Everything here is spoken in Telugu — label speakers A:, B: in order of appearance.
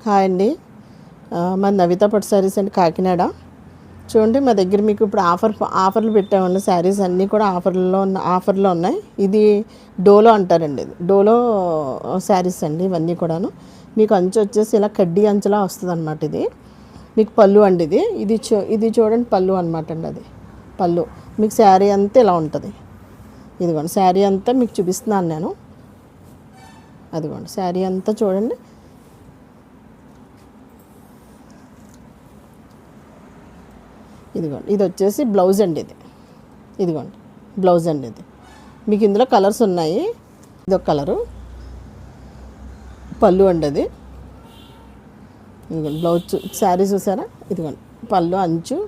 A: హాయ్ అండి. మా నవిత పట్టు శారీస్ అండి, కాకినాడ. చూడండి, మా దగ్గర మీకు ఇప్పుడు ఆఫర్లు పెట్టామండి. శారీస్ అన్నీ కూడా ఆఫర్లో ఉన్నాయి. ఇది డోలో అంటారండి. ఇది డోలో శారీస్ అండి. ఇవన్నీ కూడాను మీకు అంచు వచ్చేసి ఇలా కడ్డీ అంచులా వస్తుంది అనమాట. ఇది మీకు పళ్ళు అండి. ఇది చూడండి, పళ్ళు అనమాట అండి. అది పళ్ళు. మీకు శారీ అంతా ఇలా ఉంటుంది. ఇదిగోండి, శారీ అంతా మీకు చూపిస్తున్నాను నేను. అదిగోండి, శారీ అంతా చూడండి. ఇదిగోండి, ఇది వచ్చేసి బ్లౌజ్ అండి. ఇదిగోండి బ్లౌజ్ అండి. ఇది మీకు ఇందులో కలర్స్ ఉన్నాయి. ఇదొక కలరు, పళ్ళు అండి. అది ఇదిగోండి బ్లౌజ్. శారీ చూసారా? ఇదిగోండి పళ్ళు, అంచు,